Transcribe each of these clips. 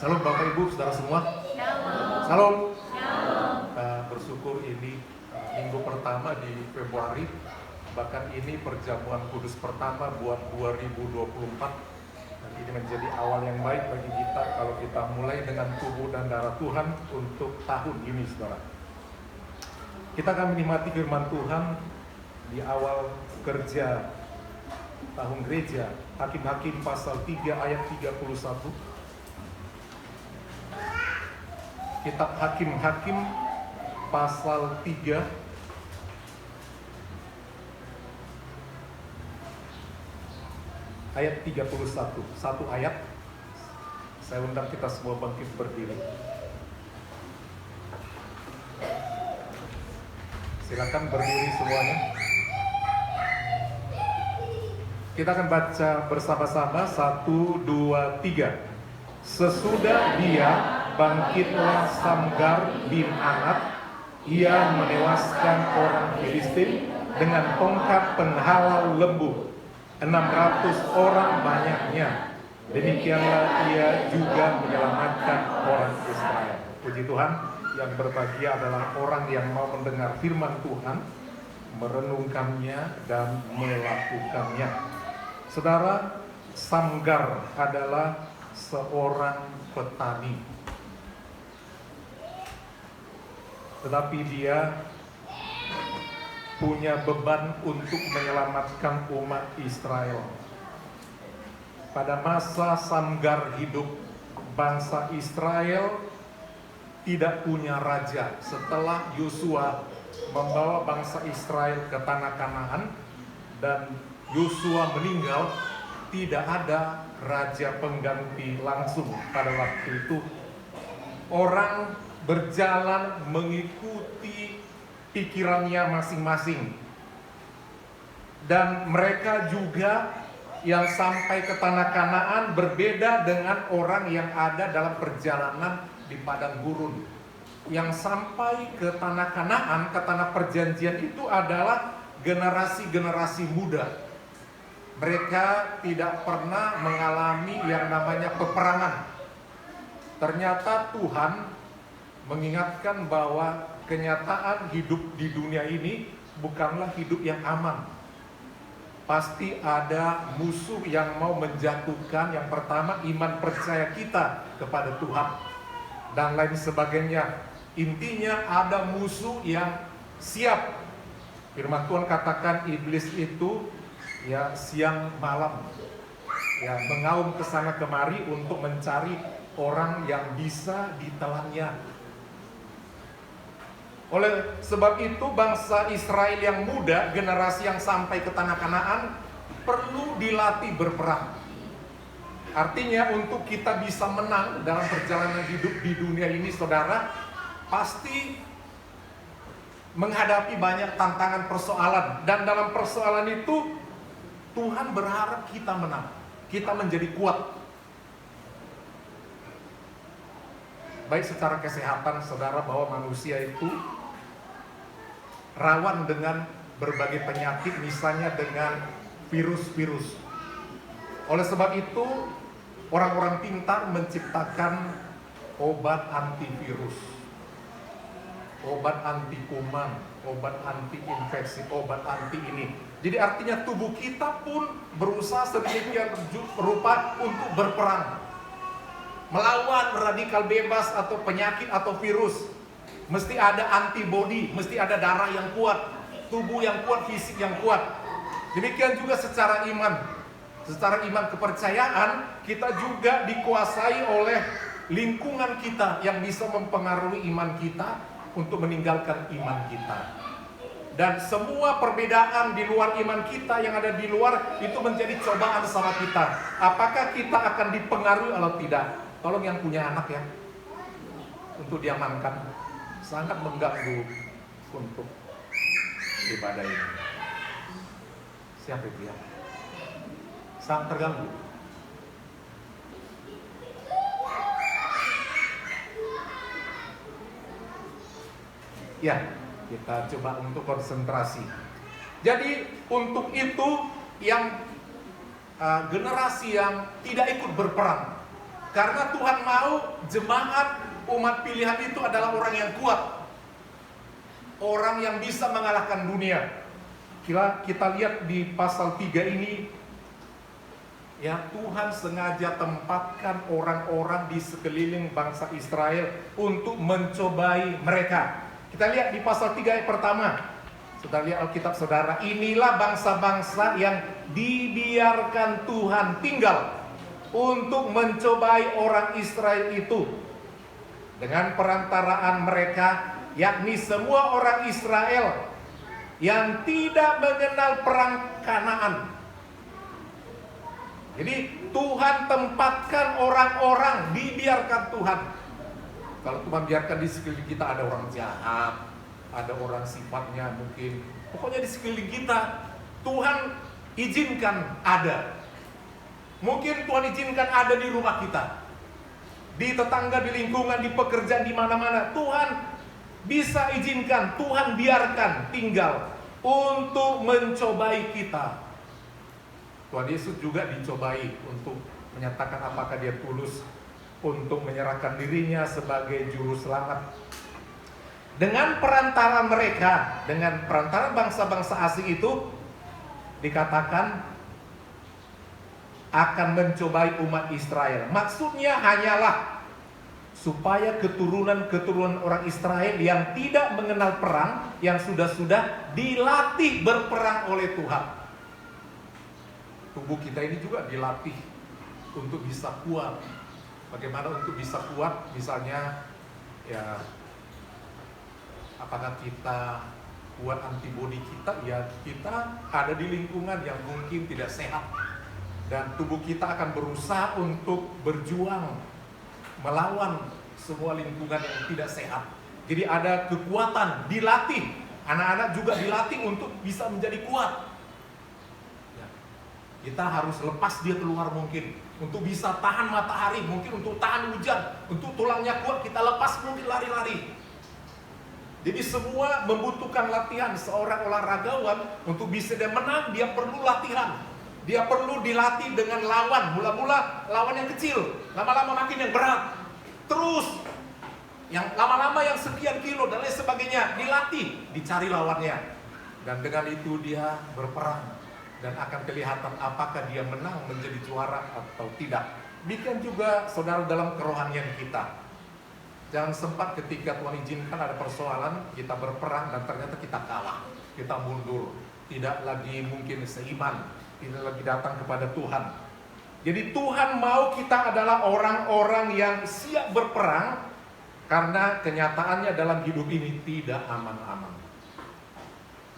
Salam Bapak Ibu, saudara semua. Salam. Bersyukur ini minggu pertama di Februari. Bahkan ini perjamuan kudus pertama buat 2024. Dan ini menjadi awal yang baik bagi kita kalau kita mulai dengan tubuh dan darah Tuhan untuk tahun ini, saudara. Kita akan menikmati firman Tuhan di awal kerja tahun gereja, Hakim-Hakim pasal 3 ayat 31. Kitab Hakim-Hakim pasal 3 ayat 31. Satu ayat. Saya undang kita semua bangkit berdiri. Silakan berdiri semuanya. Kita akan baca bersama-sama. 1, 2, 3. Sesudah dia bangkitlah Samgar bin Anat. Ia menewaskan orang Filistin dengan tongkat penghalau lembu. 600 orang banyaknya. Demikianlah ia juga menyelamatkan orang Israel. Puji Tuhan, yang berbahagia adalah orang yang mau mendengar firman Tuhan, merenungkannya dan melakukannya. Saudara, Samgar adalah seorang petani. Tetapi dia punya beban untuk menyelamatkan umat Israel. Pada masa Samgar hidup, bangsa Israel tidak punya raja. Setelah Yosua membawa bangsa Israel ke tanah Kanaan dan Yosua meninggal, tidak ada raja pengganti langsung pada waktu itu. Orang berjalan mengikuti pikirannya masing-masing. Dan mereka juga yang sampai ke tanah Kanaan berbeda dengan orang yang ada dalam perjalanan di padang gurun. Yang sampai ke tanah Kanaan, ke tanah perjanjian itu adalah generasi-generasi muda. Mereka tidak pernah mengalami yang namanya peperangan. Ternyata Tuhan mengingatkan bahwa kenyataan hidup di dunia ini bukanlah hidup yang aman. Pasti ada musuh yang mau menjatuhkan. Yang pertama, iman percaya kita kepada Tuhan dan lain sebagainya. Intinya ada musuh yang siap. Firman Tuhan katakan iblis itu ya siang malam ya mengaum ke sana kemari untuk mencari orang yang bisa ditelannya. Oleh sebab itu bangsa Israel yang muda, generasi yang sampai ke tanah Kanaan, perlu dilatih berperang. Artinya untuk kita bisa menang dalam perjalanan hidup di dunia ini, saudara, pasti menghadapi banyak tantangan persoalan. Dan dalam persoalan itu, Tuhan berharap kita menang. Kita menjadi kuat. Baik secara kesehatan, saudara, bahwa manusia itu rawan dengan berbagai penyakit, misalnya dengan virus-virus. Oleh sebab itu, orang-orang pintar menciptakan obat antivirus, obat anti kuman, obat anti infeksi, obat anti ini. Jadi artinya tubuh kita pun berusaha sedemikian rupa untuk berperang melawan radikal bebas atau penyakit atau virus. Mesti ada antibodi, mesti ada darah yang kuat, tubuh yang kuat, fisik yang kuat. Demikian juga secara iman. Secara iman kepercayaan, kita juga dikuasai oleh lingkungan kita yang bisa mempengaruhi iman kita untuk meninggalkan iman kita. Dan semua perbedaan di luar iman kita yang ada di luar itu menjadi cobaan sama kita. Apakah kita akan dipengaruhi atau tidak? Tolong yang punya anak ya, untuk diamankan. Sangat mengganggu untuk ibadah ini. Siapa itu ya? Sangat terganggu. Ya, kita coba untuk konsentrasi. Jadi untuk itu yang generasi yang tidak ikut berperang, Karena Tuhan mau jemaat umat pilihan itu adalah orang yang kuat, orang yang bisa mengalahkan dunia. Kita lihat di pasal 3 ini, ya, Tuhan sengaja tempatkan orang-orang di sekeliling bangsa Israel untuk mencobai mereka. Kita lihat di pasal 3 ayat pertama. Saudara lihat Alkitab saudara, inilah bangsa-bangsa yang dibiarkan Tuhan tinggal untuk mencobai orang Israel itu dengan perantaraan mereka, yakni semua orang Israel yang tidak mengenal perang Kanaan. Jadi Tuhan tempatkan orang-orang, dibiarkan Tuhan. Kalau Tuhan biarkan di sekeliling kita ada orang jahat, ada orang sifatnya mungkin, pokoknya di sekeliling kita Tuhan izinkan ada. Mungkin Tuhan izinkan ada di rumah kita, di tetangga, di lingkungan, di pekerjaan, di mana-mana. Tuhan bisa izinkan, Tuhan biarkan tinggal untuk mencobai kita. Tuhan Yesus juga dicobai untuk menyatakan apakah dia tulus untuk menyerahkan dirinya sebagai juru selamat. Dengan perantara mereka, dengan perantara bangsa-bangsa asing itu, dikatakan akan mencobai umat Israel. Maksudnya hanyalah supaya keturunan-keturunan orang Israel yang tidak mengenal perang, yang sudah dilatih berperang oleh Tuhan. Tubuh kita ini juga dilatih untuk bisa kuat. Bagaimana untuk bisa kuat? Misalnya, ya, apakah kita kuat antibodi kita? Ya, kita ada di lingkungan yang mungkin tidak sehat, dan tubuh kita akan berusaha untuk berjuang melawan semua lingkungan yang tidak sehat. Jadi ada kekuatan, dilatih. Anak-anak juga dilatih untuk bisa menjadi kuat. Ya. Kita harus lepas dia keluar mungkin, untuk bisa tahan matahari, mungkin untuk tahan hujan, untuk tulangnya kuat kita lepas mungkin lari-lari. Jadi semua membutuhkan latihan. Seorang olahragawan untuk bisa dia menang, dia perlu latihan. Dia perlu dilatih dengan lawan. Mula-mula lawan yang kecil, lama-lama makin yang berat. Terus yang lama-lama yang sekian kilo dan lain sebagainya, dilatih, dicari lawannya. Dan dengan itu dia berperang, dan akan kelihatan apakah dia menang menjadi juara atau tidak. Demikian juga saudara dalam kerohanian kita. Jangan sempat ketika Tuhan izinkan ada persoalan, kita berperang dan ternyata kita kalah, kita mundur, tidak lagi mungkin seiman, tidak lagi datang kepada Tuhan. Jadi Tuhan mau kita adalah orang-orang yang siap berperang, karena kenyataannya dalam hidup ini tidak aman-aman.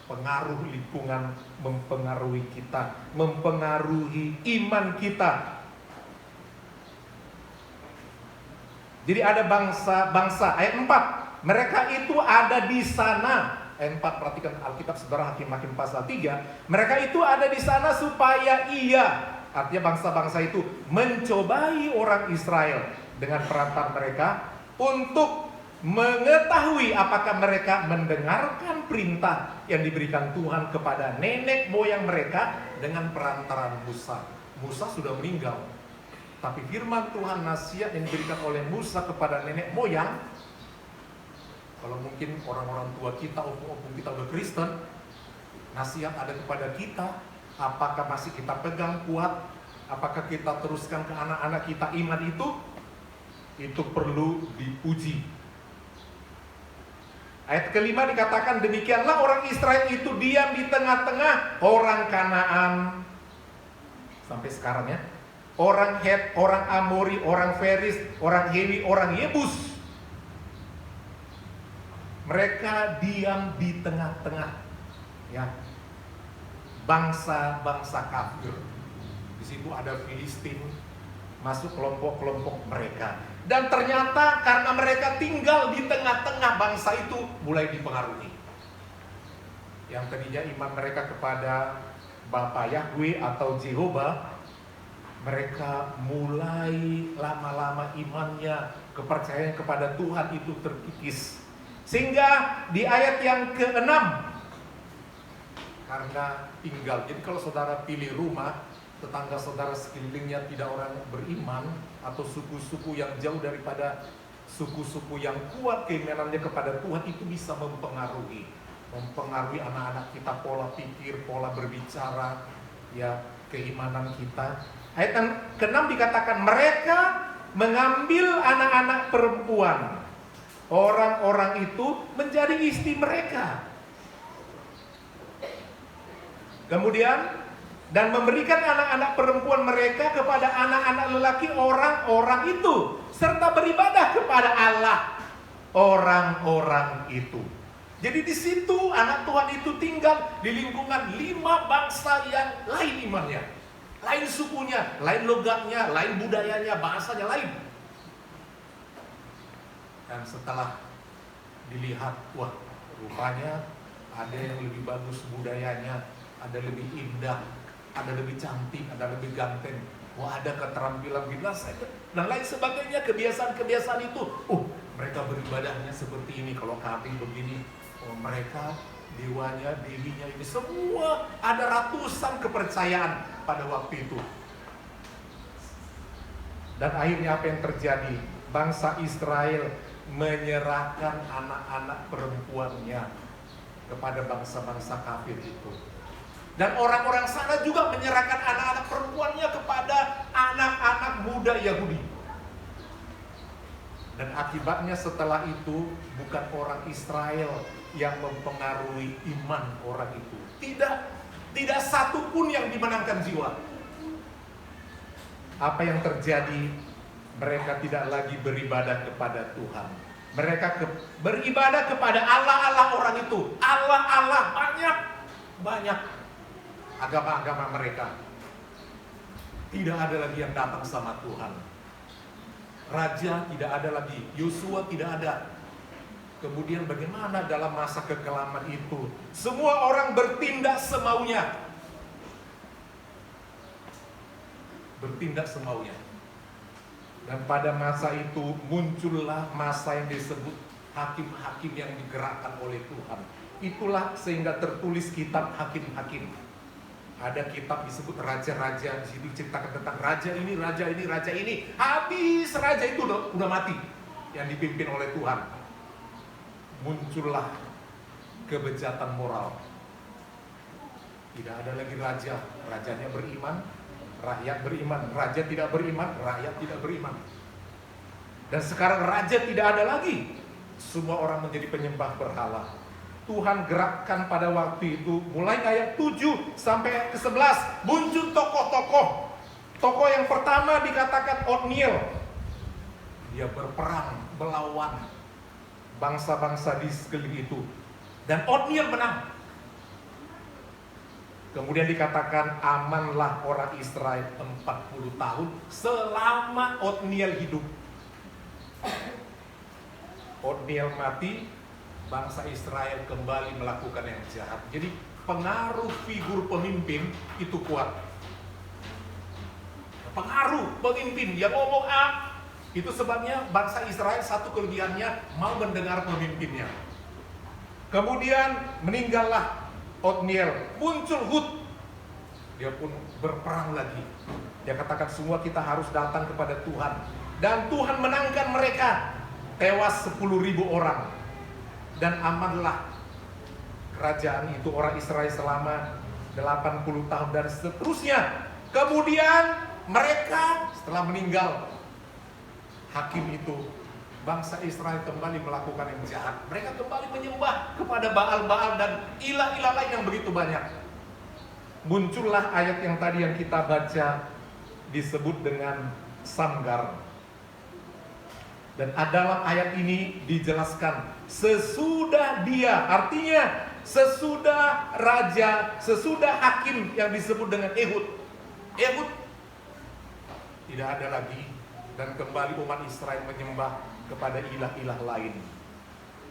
Pengaruh lingkungan mempengaruhi kita, mempengaruhi iman kita. Jadi ada bangsa-bangsa, ayat 4, mereka itu ada di sana. Ayat 4, perhatikan Alkitab saudara, Hakim-Hakim pasal 3. Mereka itu ada di sana supaya artinya bangsa-bangsa itu mencobai orang Israel dengan perantara mereka, untuk mengetahui apakah mereka mendengarkan perintah yang diberikan Tuhan kepada nenek moyang mereka dengan perantaraan Musa. Musa sudah meninggal, tapi firman Tuhan, nasihat yang diberikan oleh Musa kepada nenek moyang, kalau mungkin orang-orang tua kita, opung-opung kita udah Kristen, nasihat ada kepada kita, apakah masih kita pegang kuat? Apakah kita teruskan ke anak-anak kita iman itu perlu diuji. Ayat kelima dikatakan, demikianlah orang Israel itu diam di tengah-tengah orang Kanaan. Sampai sekarang ya. Orang Het, orang Amori, orang Feris, orang Hewi, orang Yebus. Mereka diam di tengah-tengah, ya, bangsa-bangsa kafir. Di situ ada Filistin, masuk kelompok-kelompok mereka. Dan ternyata karena mereka tinggal di tengah-tengah bangsa itu, mulai dipengaruhi. Yang tadinya iman mereka kepada Bapa Yahweh atau Jehovah, mereka mulai lama-lama imannya, kepercayaan kepada Tuhan itu terkikis. Sehingga di ayat yang ke-6, karena tinggal. Jadi kalau saudara pilih rumah, tetangga saudara sekelilingnya tidak orang beriman, atau suku-suku yang jauh daripada suku-suku yang kuat keimanannya kepada Tuhan, itu bisa mempengaruhi anak-anak kita, pola pikir, pola berbicara, ya, keimanan kita. Ayat ke-6 dikatakan mereka mengambil anak-anak perempuan orang-orang itu menjadi istri mereka. Kemudian, dan memberikan anak-anak perempuan mereka kepada anak-anak lelaki orang-orang itu, serta beribadah kepada Allah orang-orang itu. Jadi di situ anak Tuhan itu tinggal di lingkungan 5 bangsa yang lain imannya, lain sukunya, lain logatnya, lain budayanya, bahasanya lain. Dan setelah dilihat, wah, rupanya ada yang lebih bagus budayanya, ada lebih indah, ada lebih cantik, ada lebih ganteng, wah, ada keterampilan binasa dan lain sebagainya, kebiasaan-kebiasaan itu. Mereka beribadahnya seperti ini, kalau kami begini, mereka dewanya, dewinya ini semua ada ratusan kepercayaan pada waktu itu. Dan akhirnya apa yang terjadi? Bangsa Israel menyerahkan anak-anak perempuannya kepada bangsa-bangsa kafir itu. Dan orang-orang sana juga menyerahkan anak-anak perempuannya kepada anak-anak muda Yahudi. Dan akibatnya setelah itu bukan orang Israel yang mempengaruhi iman orang itu. Tidak satu pun yang dimenangkan jiwa. Apa yang terjadi? Mereka tidak lagi beribadah kepada Tuhan. Mereka beribadah kepada Allah-Allah orang itu. Allah-Allah banyak agama-agama mereka. Tidak ada lagi yang datang sama Tuhan. Raja tidak ada lagi, Yosua tidak ada. Kemudian bagaimana dalam masa kekelaman itu? Semua orang bertindak semaunya. Bertindak semaunya. Dan pada masa itu muncullah masa yang disebut hakim-hakim yang digerakkan oleh Tuhan. Itulah sehingga tertulis kitab Hakim-Hakim. Ada kitab disebut raja-raja, di situ diceritakan tentang raja ini, raja ini, raja ini. Habis raja itu udah mati yang dipimpin oleh Tuhan. Muncullah kebejatan moral. Tidak ada lagi raja, rajanya beriman, rakyat beriman, raja tidak beriman, rakyat tidak beriman. Dan sekarang raja tidak ada lagi. Semua orang menjadi penyembah berhala. Tuhan gerakkan pada waktu itu, mulai ayat 7 sampai ke 11, muncul tokoh-tokoh. Tokoh yang pertama dikatakan Otniel. Dia berperang, melawan bangsa-bangsa di sekeliling itu. Dan Otniel menang. Kemudian dikatakan amanlah orang Israel 40 tahun selama Otniel hidup. Otniel mati, bangsa Israel kembali melakukan yang jahat. Jadi pengaruh figur pemimpin itu kuat. Pengaruh pemimpin yang ngomong itu sebabnya bangsa Israel satu kelebihannya mau mendengar pemimpinnya. Kemudian meninggallah Otniel, muncul Hud. Dia pun berperang lagi. Dia katakan semua kita harus datang kepada Tuhan. Dan Tuhan menangkan mereka. Tewas 10.000 orang. Dan amanlah kerajaan itu orang Israel selama 80 tahun dan seterusnya. Kemudian mereka setelah meninggal hakim itu, bangsa Israel kembali melakukan yang jahat. Mereka kembali menyembah kepada Baal-Baal dan ilah-ilah lain yang begitu banyak. Muncullah ayat yang tadi yang kita baca disebut dengan Samgar. Dan dalam ayat ini dijelaskan sesudah dia, artinya sesudah raja, sesudah hakim yang disebut dengan Ehud. Ehud tidak ada lagi dan kembali umat Israel menyembah kepada ilah-ilah lain.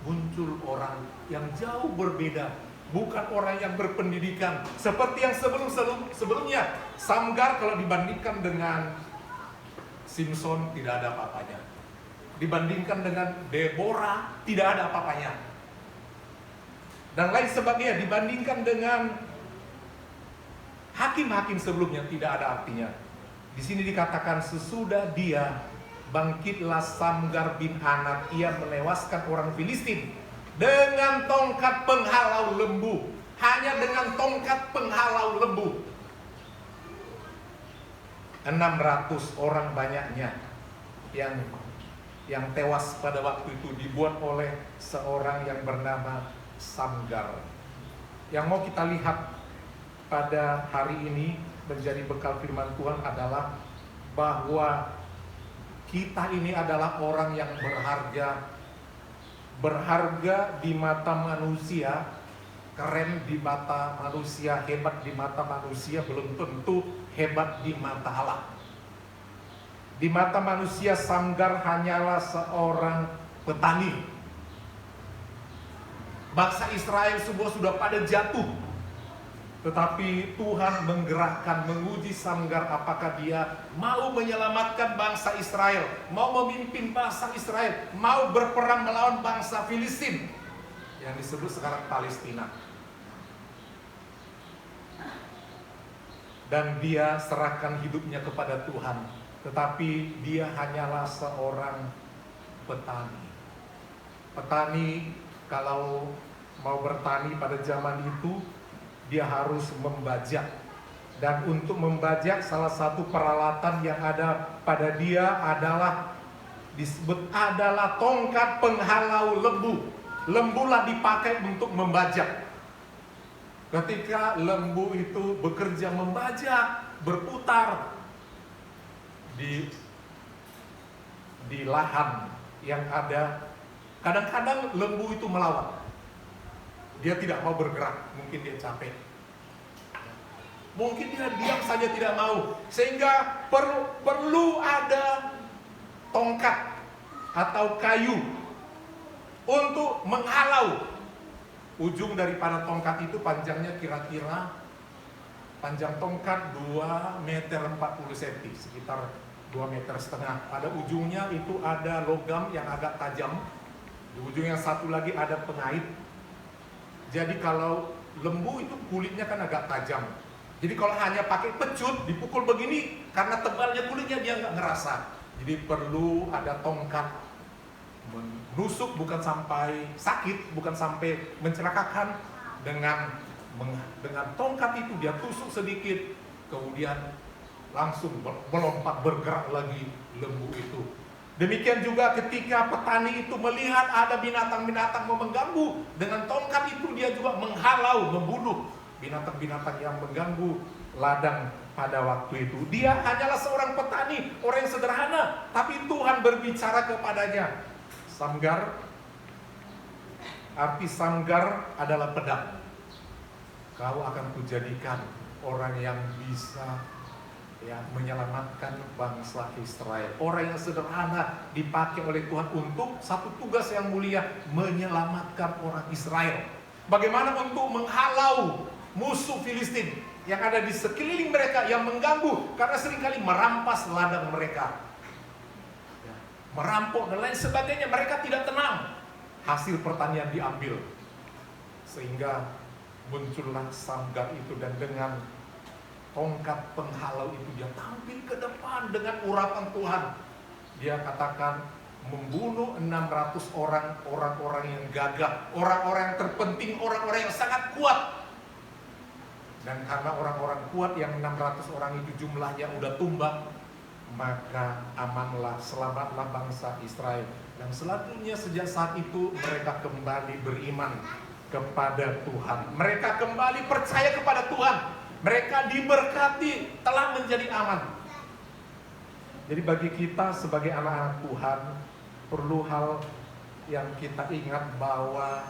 Muncul orang yang jauh berbeda, bukan orang yang berpendidikan seperti yang sebelumnya. Samgar kalau dibandingkan dengan Simpson tidak ada apa-apanya. Dibandingkan dengan Deborah tidak ada apa-apanya. Dan lain sebagainya, dibandingkan dengan Hakim-hakim sebelumnya tidak ada artinya. Di sini dikatakan sesudah dia bangkitlah Samgar bin Anat, ia menewaskan orang Filistin dengan tongkat penghalau lembu. Hanya dengan tongkat penghalau lembu. 600 orang banyaknya yang tewas pada waktu itu dibuat oleh seorang yang bernama Samgar. Yang mau kita lihat pada hari ini menjadi bekal firman Tuhan adalah bahwa kita ini adalah orang yang berharga di mata manusia, keren di mata manusia, hebat di mata manusia, belum tentu hebat di mata Allah. Di mata manusia, Samgar hanyalah seorang petani. Bangsa Israel semua sudah pada jatuh. Tetapi Tuhan menggerakkan, menguji Samgar apakah dia mau menyelamatkan bangsa Israel, mau memimpin bangsa Israel, mau berperang melawan bangsa Filistin yang disebut sekarang Palestina. Dan dia serahkan hidupnya kepada Tuhan, tetapi dia hanyalah seorang petani. Petani kalau mau bertani pada zaman itu, dia harus membajak. Dan untuk membajak, salah satu peralatan yang ada pada dia adalah disebut adalah tongkat penghalau lembu. Lembulah dipakai untuk membajak. Ketika lembu itu bekerja membajak, berputar di lahan yang ada, kadang-kadang lembu itu melawan. Dia tidak mau bergerak, mungkin dia capek, mungkin dia diam saja tidak mau, sehingga perlu ada tongkat atau kayu untuk menghalau. Ujung daripada tongkat itu panjangnya kira-kira, panjang tongkat 2 meter 40 cm, sekitar 2 meter setengah. Pada ujungnya itu ada logam yang agak tajam, di ujung yang satu lagi ada pengait. Jadi kalau lembu itu kulitnya kan agak tajam. Jadi kalau hanya pakai pecut dipukul begini, karena tebalnya kulitnya dia nggak ngerasa. Jadi perlu ada tongkat menusuk, bukan sampai sakit, bukan sampai mencelakakan. Dengan tongkat itu dia tusuk sedikit, kemudian langsung melompat bergerak lagi lembu itu. Demikian juga ketika petani itu melihat ada binatang-binatang mau mengganggu, dengan tongkat itu dia juga menghalau, membunuh binatang-binatang yang mengganggu ladang pada waktu itu. Dia hanyalah seorang petani, orang yang sederhana, tapi Tuhan berbicara kepadanya. Samgar, arti Samgar adalah pedang. Kau akan kujadikan orang yang bisa menyelamatkan bangsa Israel. Orang yang sederhana dipakai oleh Tuhan untuk satu tugas yang mulia, menyelamatkan orang Israel. Bagaimana untuk menghalau musuh Filistin yang ada di sekeliling mereka, yang mengganggu karena seringkali merampas ladang mereka, merampok dan lain sebagainya. Mereka tidak tenang, hasil pertanian diambil, sehingga muncullah Samgar itu. Dan dengan tongkat penghalau itu dia tampil ke depan dengan urapan Tuhan. Dia katakan membunuh 600 orang-orang yang gagah, orang-orang yang terpenting, orang-orang yang sangat kuat. Dan karena orang-orang kuat yang 600 orang itu jumlahnya udah tumbang, maka amanlah, selamatlah bangsa Israel. Dan selanjutnya sejak saat itu mereka kembali beriman kepada Tuhan. Mereka kembali percaya kepada Tuhan. Mereka diberkati, telah menjadi aman. Jadi bagi kita sebagai anak-anak Tuhan, perlu hal yang kita ingat bahwa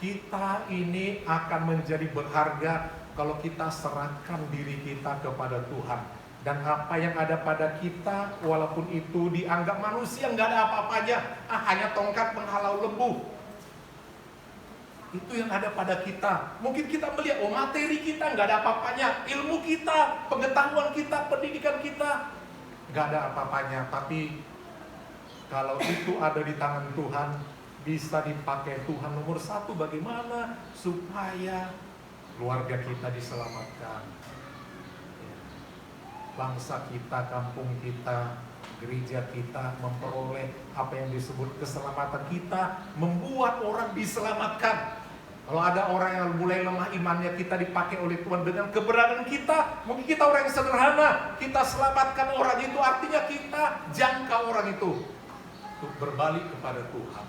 kita ini akan menjadi berharga kalau kita serahkan diri kita kepada Tuhan. Dan apa yang ada pada kita, walaupun itu dianggap manusia nggak ada apa-apanya, hanya tongkat penghalau lembu, itu yang ada pada kita. Mungkin kita melihat, materi kita nggak ada apa-apanya, ilmu kita, pengetahuan kita, pendidikan kita nggak ada apa-apanya. Tapi kalau itu ada di tangan Tuhan, bisa dipakai Tuhan. Nomor satu, bagaimana supaya keluarga kita diselamatkan, bangsa kita, kampung kita, gereja kita memperoleh apa yang disebut keselamatan kita, membuat orang diselamatkan. Kalau ada orang yang mulai lemah imannya, kita dipakai oleh Tuhan dengan keberadaan kita. Mungkin kita orang yang sederhana, kita selamatkan orang itu, artinya kita jangkau orang itu untuk berbalik kepada Tuhan.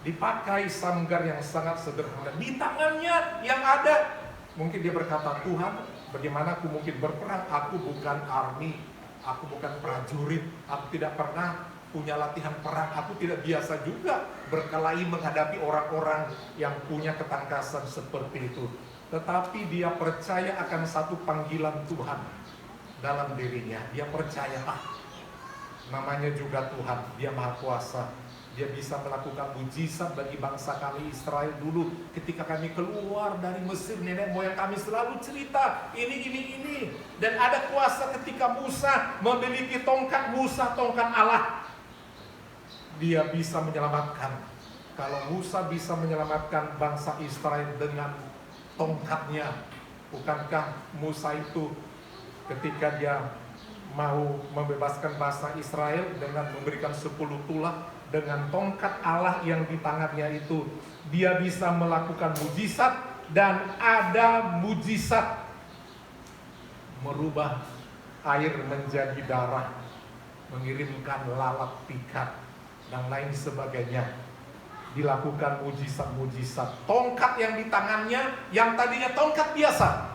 Dipakai sanggar yang sangat sederhana, di tangannya yang ada. Mungkin dia berkata, Tuhan, bagaimana aku mungkin berperang? Aku bukan army, aku bukan prajurit, aku tidak pernah punya latihan perang, aku tidak biasa juga berkelahi menghadapi orang-orang yang punya ketangkasan seperti itu. Tetapi dia percaya akan satu panggilan Tuhan dalam dirinya. Dia percaya, namanya juga Tuhan, dia Maha Kuasa. Dia bisa melakukan mujizat bagi bangsa kami Israel dulu. Ketika kami keluar dari Mesir, nenek moyang kami selalu cerita ini. Dan ada kuasa ketika Musa memiliki tongkat Musa, tongkat Allah. Dia bisa menyelamatkan. Kalau Musa bisa menyelamatkan bangsa Israel dengan tongkatnya, bukankah Musa itu ketika dia mau membebaskan bangsa Israel dengan memberikan 10 tulah, dengan tongkat Allah yang di tangannya itu, dia bisa melakukan mujizat. Dan ada mujizat merubah air menjadi darah, mengirimkan lalat pikat dan lain sebagainya. Dilakukan mujizat-mujizat. Tongkat yang di tangannya, yang tadinya tongkat biasa,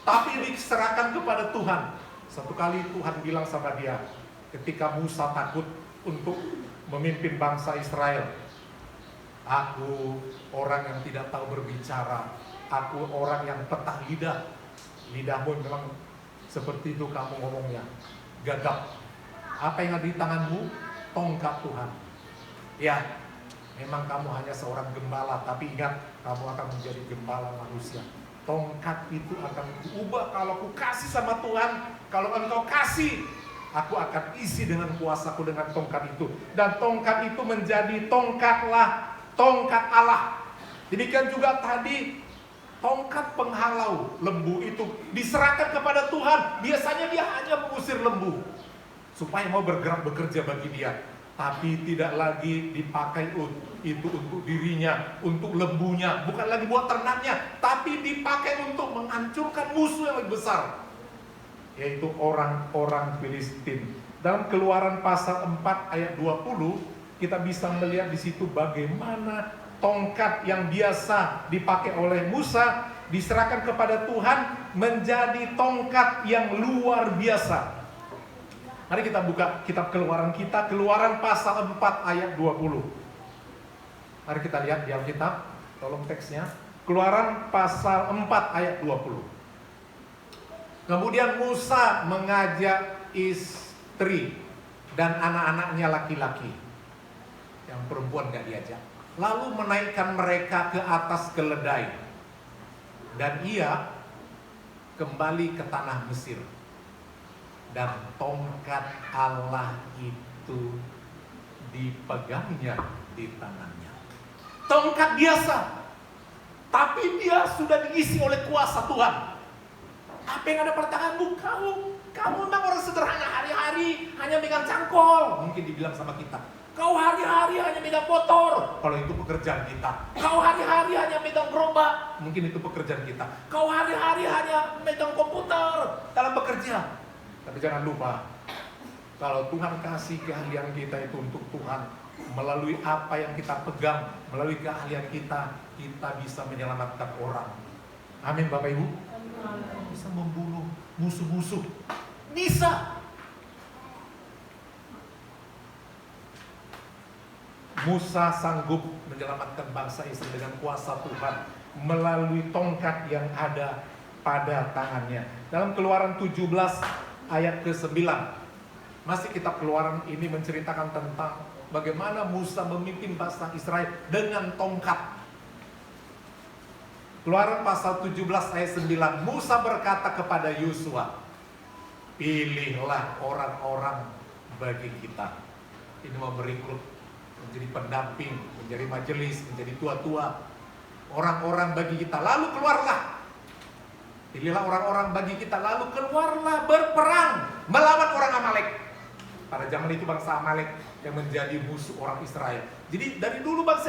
tapi diserahkan kepada Tuhan. Satu kali Tuhan bilang sama dia, ketika Musa takut untuk memimpin bangsa Israel, aku orang yang tidak tahu berbicara, aku orang yang petah lidah. Lidahmu memang seperti itu kamu ngomongnya, gagap. Apa yang ada di tanganmu? Tongkat Tuhan. Ya, memang kamu hanya seorang gembala, tapi ingat, kamu akan menjadi gembala manusia. Tongkat itu akan diubah kalau aku kasih sama Tuhan. Kalau engkau kasih, aku akan isi dengan kuasaku dengan tongkat itu. Dan tongkat itu menjadi tongkatlah, tongkat Allah. Demikian juga tadi, tongkat penghalau lembu itu diserahkan kepada Tuhan. Biasanya dia hanya mengusir lembu supaya mau bergerak bekerja bagi dia. Tapi tidak lagi dipakai itu untuk dirinya, untuk lembunya, bukan lagi buat ternaknya, tapi dipakai untuk menghancurkan musuh yang lebih besar, yaitu orang-orang Filistin. Dalam Keluaran pasal 4 ayat 20, kita bisa melihat di situ bagaimana tongkat yang biasa dipakai oleh Musa diserahkan kepada Tuhan menjadi tongkat yang luar biasa. Mari kita buka kitab Keluaran kita, Keluaran pasal 4 ayat 20. Mari kita lihat di Alkitab, tolong teksnya. Keluaran pasal 4 ayat 20. Kemudian Musa mengajak istri dan anak-anaknya laki-laki, yang perempuan gak diajak, lalu menaikkan mereka ke atas keledai, dan ia kembali ke tanah Mesir. Dan tongkat Allah itu dipegangnya di tangannya. Tongkat biasa, tapi dia sudah diisi oleh kuasa Tuhan. Apa yang ada pada tanganmu? Kamu memang orang sederhana, hari-hari hanya megang cangkol. Mungkin dibilang sama kita, kau hari-hari hanya megang motor. Kalau itu pekerjaan kita. Kau hari-hari hanya megang gerobak. Mungkin itu pekerjaan kita. Kau hari-hari hanya megang komputer dalam bekerja. Tapi jangan lupa, kalau Tuhan kasih keahlian kita itu untuk Tuhan, melalui apa yang kita pegang, melalui keahlian kita, kita bisa menyelamatkan orang. Amin Bapak Ibu. Bisa membunuh musuh-musuh. Bisa. Musa sanggup menyelamatkan bangsa Israel dengan kuasa Tuhan melalui tongkat yang ada pada tangannya. Dalam Keluaran 17 ayat ke-9, masih kitab Keluaran ini menceritakan tentang bagaimana Musa memimpin bangsa Israel dengan tongkat. Keluaran pasal 17 ayat 9, Musa berkata kepada Yosua, pilihlah orang-orang bagi kita. Ini mau merekrut, menjadi pendamping, menjadi majelis, menjadi tua-tua, orang-orang bagi kita. Lalu keluarlah Pilihlah orang-orang bagi kita, lalu keluarlah berperang melawan orang Amalek. Pada zaman itu bangsa Amalek yang menjadi musuh orang Israel. Jadi dari dulu bangsa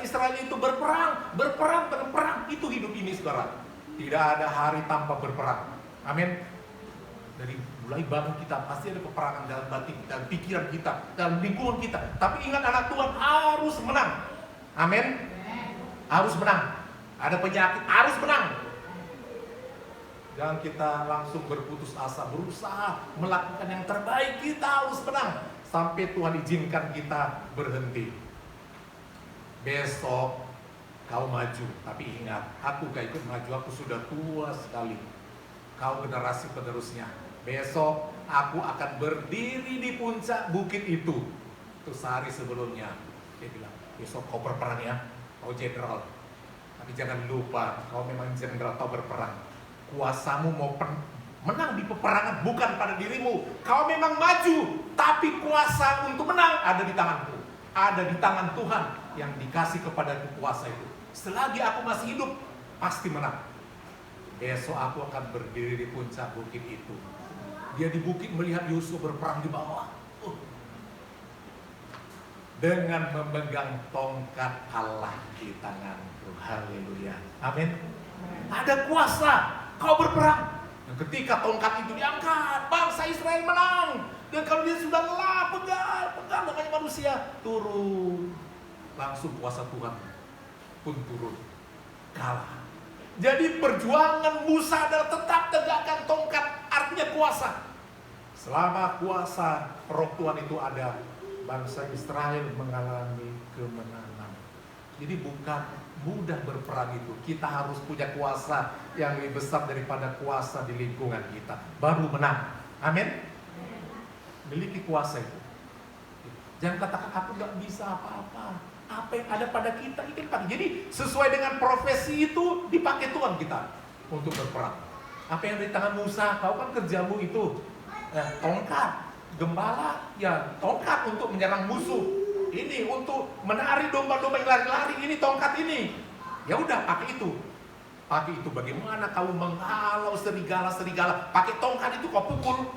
Israel itu berperang, itu hidup ini, saudara. Tidak ada hari tanpa berperang. Amin. Dari mulai bangun kita pasti ada peperangan dalam batin, dalam pikiran kita, dalam lingkungan kita. Tapi ingat, anak Tuhan harus menang. Amin. Harus menang. Ada penyakit, harus menang. Jangan kita langsung berputus asa, berusaha melakukan yang terbaik. Kita harus menang sampai Tuhan izinkan kita berhenti. Besok kau maju, tapi ingat, aku gak ikut maju, aku sudah tua sekali. Kau generasi penerusnya. Besok aku akan berdiri di puncak bukit itu. Itu sehari sebelumnya. Dia bilang, besok kau berperang ya, kau jenderal. Tapi jangan lupa, kau memang jenderal, kau berperang. Kuasamu mau menang di peperangan bukan pada dirimu. Kau memang maju, tapi kuasa untuk menang ada di tanganku. Ada di tangan Tuhan yang dikasih kepadaku kuasa itu. Selagi aku masih hidup, pasti menang. Besok aku akan berdiri di puncak bukit itu. Dia di bukit melihat Yosua berperang di bawah. Dengan memegang tongkat Allah di tanganku. Haleluya. Amin. Ada kuasa. Kau berperang. Dan ketika tongkat itu diangkat, bangsa Israel menang. Dan kalau dia sudah lelah, pegang namanya manusia, turun. Langsung kuasa Tuhan pun turun. Kalah. Jadi perjuangan Musa adalah tetap tegakkan tongkat, artinya kuasa. Selama kuasa roh Tuhan itu ada, bangsa Israel mengalami kemenangan. Jadi bukan mudah berperang itu. Kita harus punya kuasa yang lebih besar daripada kuasa di lingkungan kita. Baru menang. Amin. Miliki kuasa itu. Jangan katakan aku gak bisa apa-apa. Apa yang ada pada kita itu dipakai. Jadi sesuai dengan profesi itu dipakai Tuhan kita untuk berperang. Apa yang di tangan Musa, kau kan kerjamu itu tongkat, gembala, ya tongkat untuk menyerang musuh. Ini untuk menari domba-domba yang lari-lari, ini tongkat ini. Ya udah, pakai itu. Pakai itu. Bagaimana kau menghalau serigala-serigala? Pakai tongkat itu kau pukul.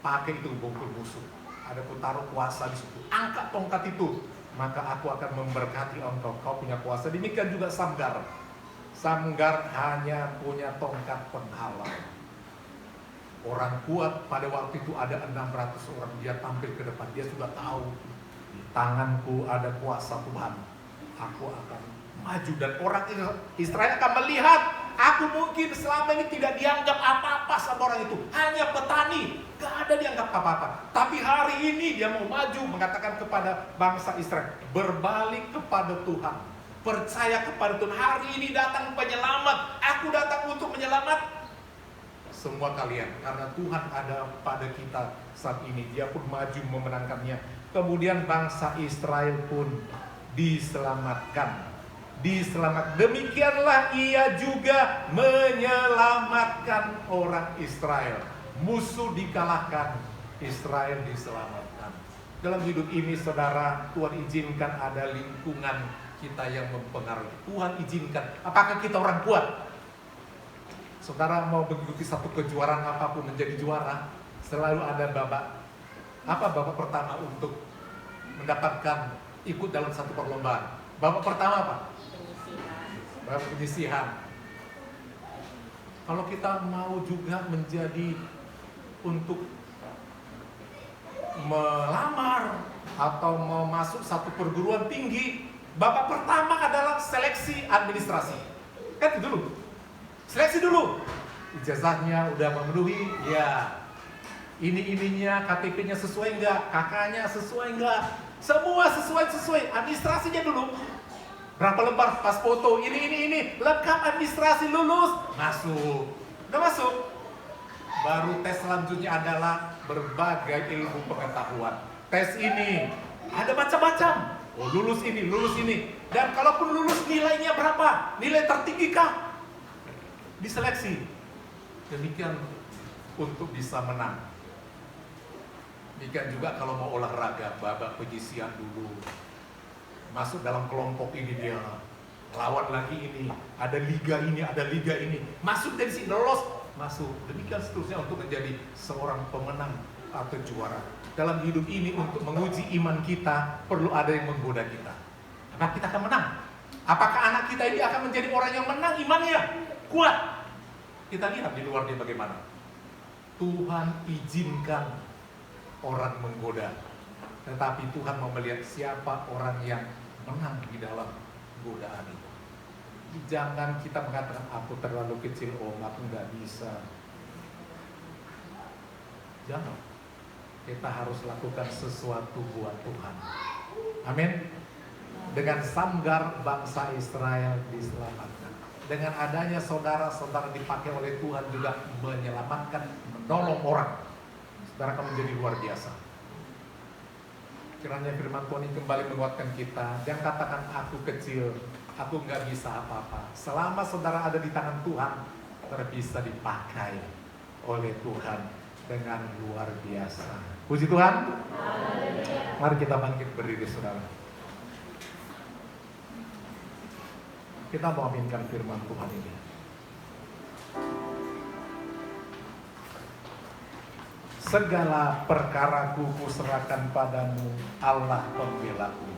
Pakai itu pukul musuh. Ada ku taruh kuasa di situ. Angkat tongkat itu, maka aku akan memberkati engkau. Kau punya kuasa. Demikian juga Samgar. Samgar hanya punya tongkat penghalau. Orang kuat pada waktu itu ada 600 orang. Dia tampil ke depan. Dia sudah tahu. Di tanganku ada kuasa Tuhan. Aku akan maju dan orang Israel akan melihat aku mungkin selama ini tidak dianggap apa-apa sama orang itu. Hanya petani, gak ada dianggap apa-apa. Tapi hari ini dia mau maju mengatakan kepada bangsa Israel, berbalik kepada Tuhan, percaya kepada Tuhan. Hari ini datang penyelamat. Aku datang untuk menyelamat semua kalian. Karena Tuhan ada pada kita saat ini. Dia pun maju memenangkannya. Kemudian bangsa Israel pun diselamatkan. Demikianlah ia juga menyelamatkan orang Israel. Musuh dikalahkan, Israel diselamatkan. Dalam hidup ini saudara, Tuhan izinkan ada lingkungan kita yang mempengaruhi. Tuhan izinkan. Apakah kita orang kuat? Saudara mau mengikuti satu kejuaraan apapun menjadi juara, selalu ada babak pertama untuk mendapatkan ikut dalam satu perlombaan. Babak pertama apa? Babak penyisihan. Kalau kita mau juga menjadi untuk melamar atau mau masuk satu perguruan tinggi, babak pertama adalah seleksi administrasi. Kan itu dulu. Seleksi dulu. Ijazahnya udah memenuhi, ya. Ininya, KTP-nya sesuai enggak, kakaknya sesuai enggak, semua sesuai, administrasinya dulu. Berapa lembar pas foto, ini, lengkap administrasi, lulus, masuk. Udah masuk. Baru tes selanjutnya adalah berbagai ilmu pengetahuan. Tes ini, ada macam-macam. Oh lulus ini. Dan kalaupun lulus nilainya berapa? Nilai tertinggi kah? Diseleksi. Demikian untuk bisa menang. Demikian juga kalau mau olahraga, babak penyisihan dulu. Masuk dalam kelompok ini dia lawan lagi ini, ada liga ini, masuk dari sini, lolos, masuk, demikian seterusnya untuk menjadi seorang pemenang atau juara. Dalam hidup ini untuk menguji iman kita, perlu ada yang menggoda kita. Apakah kita akan menang? Apakah anak kita ini akan menjadi orang yang menang imannya? Kuat? Kita lihat di luar dia bagaimana. Tuhan izinkan orang menggoda, tetapi Tuhan mau melihat siapa orang yang menang di dalam godaan itu. Jangan kita mengatakan aku terlalu kecil, aku nggak bisa. Jangan. Kita harus lakukan sesuatu buat Tuhan. Amin. Dengan Samgar bangsa Israel diselamatkan. Dengan adanya saudara-saudara dipakai oleh Tuhan juga menyelamatkan, menolong orang. Saudara akan menjadi luar biasa. Kiranya firman Tuhan ini kembali menguatkan kita. Jangan katakan aku kecil, aku nggak bisa apa-apa. Selama saudara ada di tangan Tuhan, saudara bisa dipakai oleh Tuhan dengan luar biasa. Puji Tuhan. Mari kita bangkit berdiri, saudara. Kita mau aminkan firman Tuhan ini. Segala perkaraku kuserahkan padamu, Allah pembelaku.